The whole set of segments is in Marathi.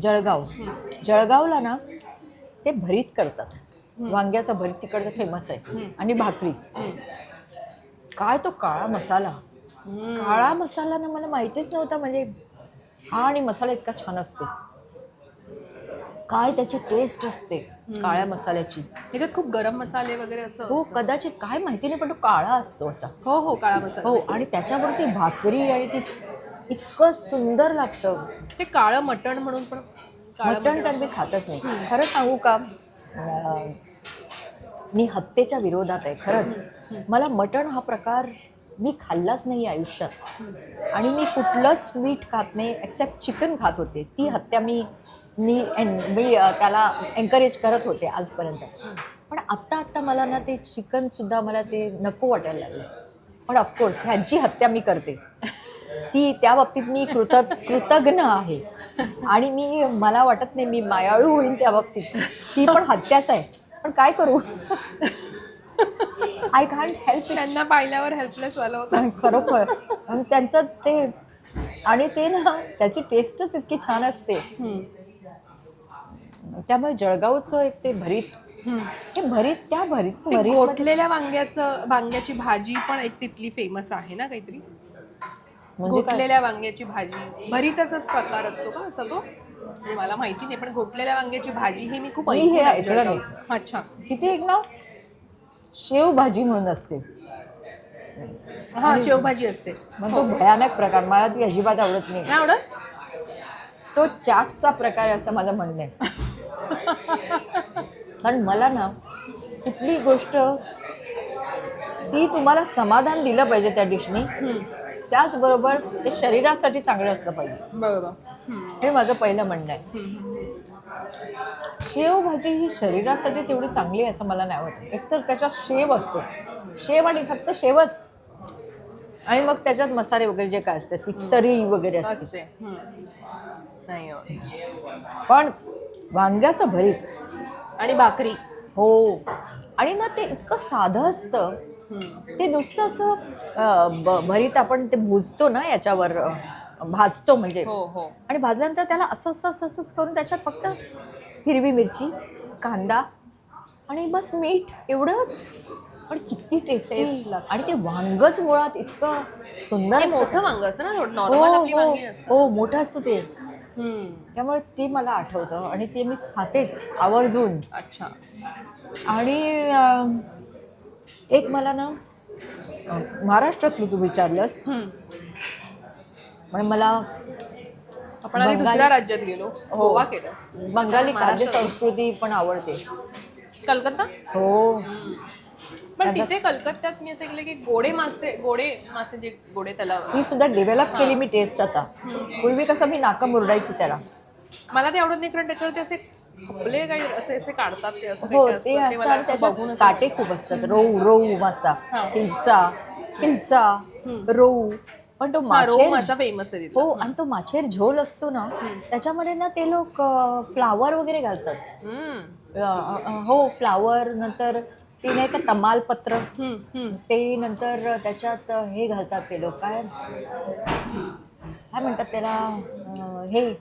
जळगाव. जळगावला ना ते भरीत करतात. वांग्याचं भरीत तिकडचं फेमस आहे. आणि भाकरी. काय तो काळा मसाला. काळा मसाला ना मला माहितीच नव्हता. म्हणजे हा आणि मसाला इतका छान असतो. काय त्याची टेस्ट असते काळ्या मसाल्याची. त्याच्यात खूप गरम मसाले वगैरे असं हो असतं. कदाचित काय माहिती नाही पण तो काळा असतो असा. हो हो काळा मसाला. हो आणि त्याच्यावर ती भाकरी आणि ती इतकं सुंदर लागतं. ते काळं मटण म्हणून पण मटण तर मी खातच नाही. खरं सांगू का, मी हत्येच्या विरोधात आहे खरंच. मला मटण हा प्रकार मी खाल्लाच नाही आयुष्यात. आणि मी कुठलंच मीठ खात नाही एक्सेप्ट चिकन खात होते. ती हत्या मी मी मी त्याला एन्करेज करत होते आजपर्यंत. पण आत्ता मला ना ते चिकनसुद्धा मला ते नको वाटायला लागलं. पण ऑफकोर्स ह्यांची हत्या मी करते. ती त्या बाबतीत मी कृतज्ञ आहे. आणि मला वाटत नाही मी मायाळू होईन त्या बाबतीत. ती पण हत्याच आहे. पण काय करू. I can't help. त्यांना पाहिल्यावर हेल्पलेस झालं होतं. खरोखर. आणि त्यांचं ते आणि ते ना त्याची टेस्टच इतकी छान असते. त्यामुळे जळगावचं एक ते भरीत. हे भरीत त्या भरीत घोटलेल्या वांग्याची भाजी पण एक तिथली फेमस आहे ना काहीतरी. म्हणजे घोटलेल्या वांग्याची भाजी भरीतचाच प्रकार असतो का असा तो. म्हणजे मला माहिती नाही पण घोटलेल्या वांग्याची भाजी हे मी खूप हे ऐकलं जळगावचं. नाही. अच्छा. तिथे एक ना शेव भाजी म्हणून असते. हा शेवभाजी असते. मग तो भयानक प्रकार मला ती अजिबात आवडत नाही. नाही आवडत. तो चाटचा प्रकार आहे असं माझं म्हणणं आहे. कारण मला ना कुठली गोष्ट ती तुम्हाला समाधान दिलं पाहिजे त्या डिशनी. त्याचबरोबर ते शरीरासाठी चांगलं असलं पाहिजे. बरोबर. हे माझं पहिलं म्हणणं आहे. शेवभाजी ही शरीरासाठी तेवढी चांगली आहे असं मला नाही वाटत. एकतर त्याच्यात शेव असतो. शेव आणि फक्त शेवच. आणि मग त्याच्यात मसाले वगैरे जे काय असते ती तरी वगैरे असते. नाही पण वांग्याचं भरीत आणि भाकरी. हो. आणि ना ते इतकं साधं असतं. ते नुसतं असं भरीत आपण ते भुजतो ना याच्यावर भाजतो म्हणजे. हो हो. आणि भाजल्यानंतर त्याला असं करून त्याच्यात फक्त हिरवी मिरची कांदा आणि बस मीठ एवढंच. पण किती टेस्टी. आणि ते वांगच मुळात इतकं सुंदर. मोठं वांग असतं ना नॉर्मल आपली वांगी असतात. हो मोठं असतं ते. त्यामुळे ते मला आठवतं आणि ते मी खातेच आवर्जून. अच्छा. आणि एक मला ना महाराष्ट्रातलं तू विचारलंस पण मला आपण आधी दुसऱ्या राज्यात गेलो. गोवा केलं. बंगाली खाद्य संस्कृती पण आवडते. कलकत्ता. हो. पण तिथे कलकत्त्यात मी असं ऐकलं की गोडे मासे जे गोडे तलाव ही सुद्धा डेव्हलप केली मी टेस्ट आता. पूर्वी कसं मी नाका मुरडायची त्याला. मला ते आवडत नाही कारण त्याच्यावरती असे खपले काही असे काढतात ते असं. हो ते असं त्याच्यात काटे खूप असतात. रोहू मासा हिल्सा रोहू. पण तो मासा फेमस आहे. हो आणि तो माछेर झोल असतो ना त्याच्यामध्ये ना ते लोक फ्लावर वगैरे घालतात. हो फ्लावर नंतर ते नाही का तमालपत्र ते नंतर त्याच्यात हे घालतात ते लोक काय म्हणतात त्याला हे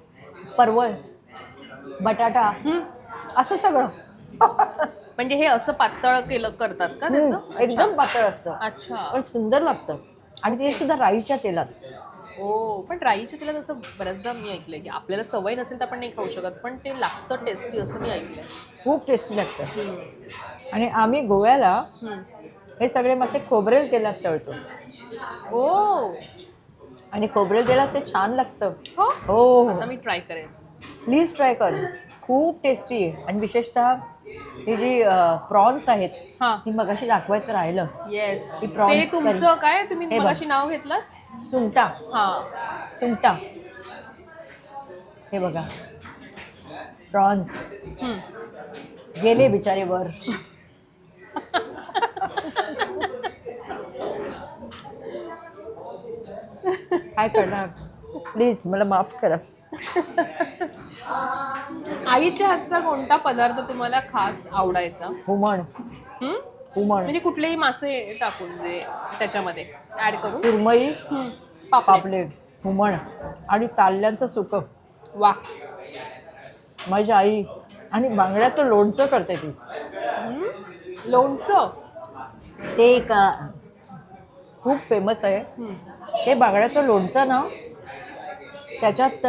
परवळ बटाटा असं सगळं. म्हणजे हे असं पातळ करतात का त्याचं. एकदम पातळ असतं. अच्छा. पण सुंदर लागतं. आणि ते सुद्धा राईच्या तेलात. हो पण राईच्या तेलात असं बऱ्याचदा मी ऐकलंय की आपल्याला सवय नसेल तर आपण नाही खाऊ शकत पण ते लागतं टेस्टी असं मी ऐकलंय. खूप टेस्टी लागतं. आणि आम्ही गोव्याला हे सगळे मासे खोबरेल तेलात तळतो. हो. आणि खोबरेल तेलात ते छान लागतं. हो. आता मी ट्राय करेन. प्लीज ट्राय कर. खूप टेस्टी आहे. आणि विशेषतः ही जी प्रॉन्स आहेत ती मगाशी दाखवायचं राहिलं. येस. ती प्रॉन्स तुमचं काय तुम्ही मगाशी नाव घेतलं. सुंटा. सुंटा. हे बघा प्रॉन्स गेले बिचारे वर. काय करणार. प्लीज मला माफ करा. आईच्या हातचा कोणता पदार्थ तुम्हाला खास आवडायचा. हुमण. म्हणजे कुठलेही मासे टाकून जे त्याच्यामध्ये ऍड करून. सुरमई पापलेट हुमण आणि ताल्ल्यांचं सुकं. वा. माझी आई. आणि बांगड्याचं लोणचं करते ती. लोणचं. ते एक खूप फेमस आहे. ते बांगड्याचं लोणचं ना, त्याच्यात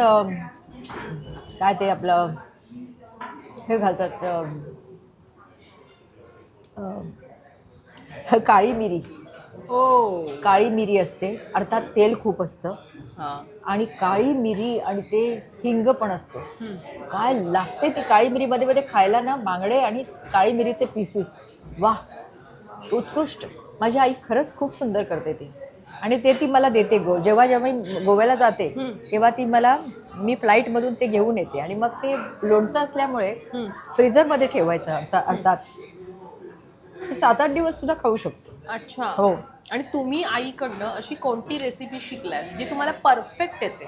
काय ते आपलं हे घालतात, काळी मिरी. ओ. काळी मिरी असते, अर्थात तेल खूप असतं हा. आणि काळी मिरी आणि ते हिंग पण असतो. काय लागते ती काळी मिरी मध्ये मध्ये खायला ना, बांगडे आणि काळी मिरीचे पीसेस. वा, उत्कृष्ट. माझी आई खरंच खूप सुंदर करते ती. आणि ते ती मला देते. जेव्हा जेव्हा मी गोव्याला जाते तेव्हा ती मला, मी फ्लाईटमधून ते घेऊन येते आणि मग ते लोणचं असल्यामुळे फ्रीझरमध्ये ठेवायचं. अर्थात ते 7-8 दिवस सुद्धा खाऊ शकतो. अच्छा. हो. आणि तुम्ही आईकडनं अशी कोणती रेसिपी शिकलाय जी तुम्हाला परफेक्ट येते,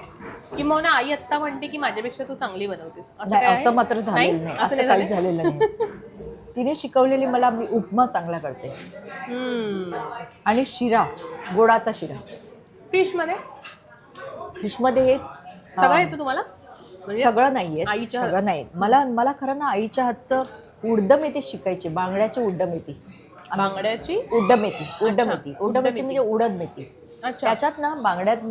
की मग ना आई आत्ता म्हणते की माझ्यापेक्षा तू चांगली बनवतेस, असं नाही, काय आहे? असं मात्र झालेलं नाही. असं असं काही झालेलं नाही. तिने शिकवलेली मला, मी उपमा चांगला करते आणि शिरा, गोडाचा शिरा. फिश मध्ये फिशमध्ये हेच सगळं येतं तुम्हाला? म्हणजे सगळं नाही आहे, आईच्या सगळं नाही. मला खरं ना आईच्या हातचं उड्डमेथी शिकायची. बांगड्याची उड्डमेथी. बांगड्याची उड्डमेथी. उड्डमेथी. उड्डमेथी म्हणजे उडद मेथी. अच्छा. त्याच्यात ना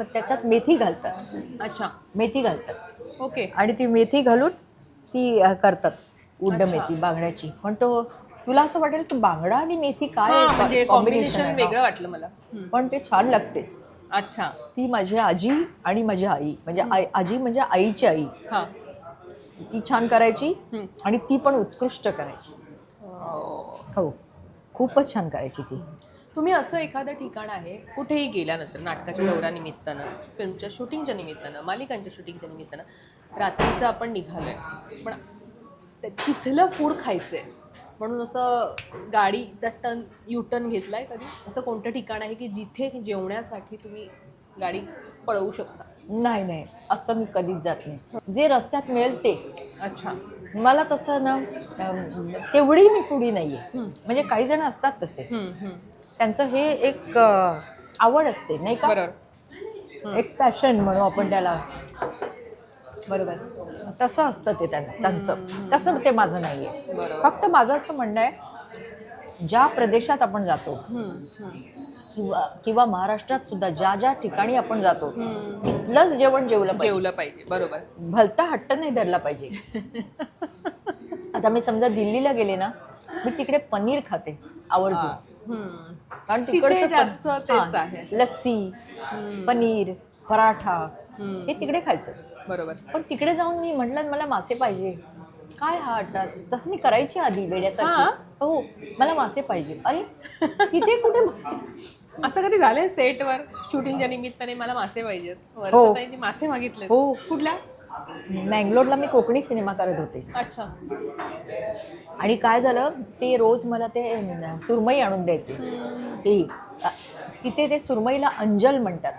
त्याच्यात मेथी घालतात. अच्छा. मेथी घालतात ओके. आणि ती मेथी घालून ती करतात उड्डमेथी बांगड्याची. पण तुला असं वाटेल की बांगडा आणि मेथी काय म्हणजे कॉम्बिनेशन कॉम्बिनेशन वेगळं वाटलं मला. पण ते छान लागते. अच्छा. ती माझी आजी आणि माझी आई, म्हणजे आजी म्हणजे आईची आई, हा. ती छान करायची आणि ती पण उत्कृष्ट करायची. हो, खूपच छान करायची ती. तुम्ही असं एखादं ठिकाण आहे कुठेही गेल्यानंतर, नाटकाच्या दौऱ्यानिमित्तानं, फिल्मच्या शूटिंगच्या निमित्तानं, मालिकांच्या शूटिंगच्या निमित्तानं, रात्रीचं आपण निघालोय पण तिथलं फूड खायचंय म्हणून असं गाडीचा युटर्न घेतलाय कधी? असं कोणतं ठिकाण आहे की जिथे जेवण्यासाठी तुम्ही गाडी पळवू शकता? नाही, असं मी कधीच जात नाही. जे रस्त्यात मिळेल ते. अच्छा. मला तसं ना, तेवढी मी फुडी नाही आहे. म्हणजे काही जण असतात तसे, त्यांचं हे एक आवड असते नाही का, बरोबर. एक पॅशन म्हणू आपण त्याला. बरोबर. तसं असतं ते त्यांचं. तसं ते माझं नाही आहे. बरोबर. फक्त माझं असं म्हणणं आहे, ज्या प्रदेशात आपण जातो किंवा महाराष्ट्रात सुद्धा ज्या ठिकाणी आपण जातो तिथलंच जेवण जेवलं पाहिजे. बरोबर. भलता हट्ट नाही धरला पाहिजे. आता मी समजा दिल्लीला गेले ना, मी तिकडे पनीर खाते आवर्जून. कारण तिकडचं जास्त तेच आहे. लस्सी, पनीर, पराठा हे तिकडे खायचं. बरोबर. पण तिकडे जाऊन मी म्हटलं मला मासे पाहिजे. काय हा अट्टास, तसं मी करायची आधी वेड्यासारखी. हो, मला मासे पाहिजे. अरे तिथे कुठे मासे? असं कधी झालंय सेटवर शूटिंगच्या निमित्ताने मला मासे पाहिजेत, वर्षाताईंनी मासे मागितले? हो. कुठल्या? मँगलोरला मी कोकणी सिनेमा करत होते. अच्छा. आणि काय झालं, ते रोज मला ते सुरमई आणून द्यायचे. तिथे ते सुरमईला अंजल म्हणतात.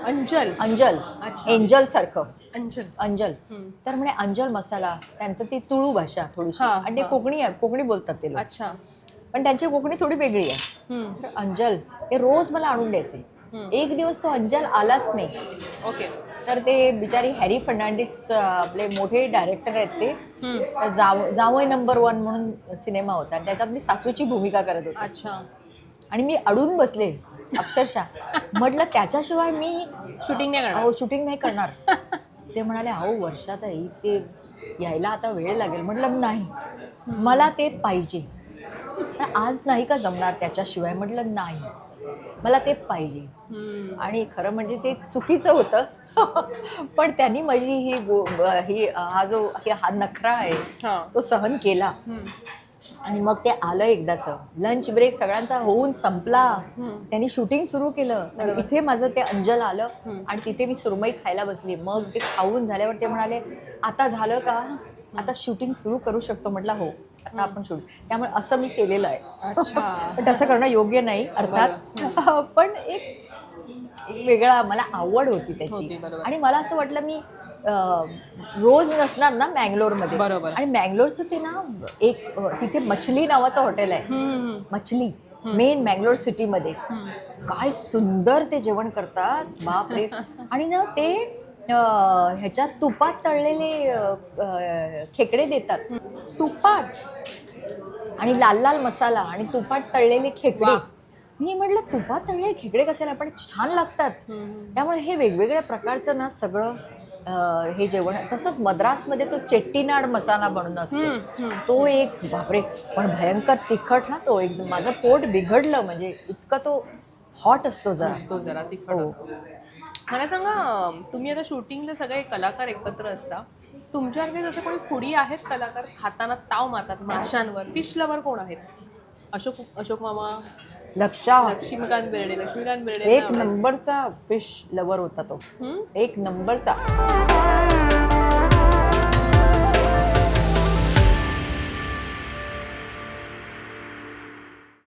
अंजल. अच्छा. एंजल सारखं. अंजल. तर म्हणे अंजल मसाला. त्यांचं ती तुळू भाषा थोडीशी, आणि ते कोकणी बोलतात ते लोक. अच्छा. पण त्यांची कोकणी थोडी वेगळी आहे. तर अंजल ते रोज मला आणून द्यायचे. एक दिवस तो अंजल आलाच नाही. ओके. तर ते बिचारी हॅरी फर्नांडिस आपले मोठे डायरेक्टर आहेत ते. तर जावई नंबर 1 म्हणून सिनेमा होता, त्याच्यात मी सासूची भूमिका करत होते. अच्छा. आणि मी अडून बसले अक्षरशः. म्हटलं त्याच्याशिवाय मी शूटिंग नाही करणार. ते म्हणाले अहो वर्षाताई, ते यायला आता वेळ लागेल. म्हटलं नाही, मला ते पाहिजे. पण आज नाही का जमणार त्याच्याशिवाय? म्हटलं नाही, मला ते पाहिजे. आणि खरं म्हणजे ते चुकीचं होतं. पण त्यांनी माझी हा नखरा आहे तो सहन केला. आणि मग ते आलं एकदाचं. लंच ब्रेक सगळ्यांचा होऊन संपला, त्यांनी शूटिंग सुरू केलं आणि इथे माझं ते अंजल आलं आणि तिथे मी सुरमई खायला बसली. मग ते खाऊन झाल्यावर ते म्हणाले आता झालं का, आता शूटिंग सुरू करू शकतो? म्हटलं हो, आता आपण शूटिंग. त्यामुळे असं मी केलेलं आहे. पण तसं करणं योग्य नाही अर्थात. पण एक वेगळा मला आवड होती त्याची. आणि मला असं वाटलं मी रोज नसणार ना मँगलोरमध्ये. आणि मँगलोरचं ते ना एक तिथे मछली नावाचं हॉटेल आहे. मछली मेन मँगलोर सिटीमध्ये. काय सुंदर ते जेवण करतात, बापरे. आणि ना ते ह्याच्यात तुपात तळलेले खेकडे देतात तुपात आणि लाल लाल मसाला आणि तुपात तळलेले खेकडे. मी म्हटलं तुपात तळलेले खेकडे कसे नाही पण छान लागतात. त्यामुळे हे वेगवेगळ्या प्रकारचं ना सगळं हे जेवण. तसंच मद्रासमध्ये तो चेट्टीनाड मसाला म्हणून असतो, तो एक बापरे पण भयंकर तिखट ना. तो एकदम माझं पोट बिघडलं म्हणजे इतका तो हॉट असतो जरा तिखट असतो. मला सांगा, तुम्ही आता शूटिंगला सगळे कलाकार एकत्र असता, तुमच्याकडे जसं कोणी फुडी आहेत कलाकार, खाताना ताव मारतात माशांवर, फिश लवर कोण आहेत? अशोक मामा, लक्ष्मीकांत बेर्डे एक नंबरचा फिश लवर होता तो. एक नंबरचा.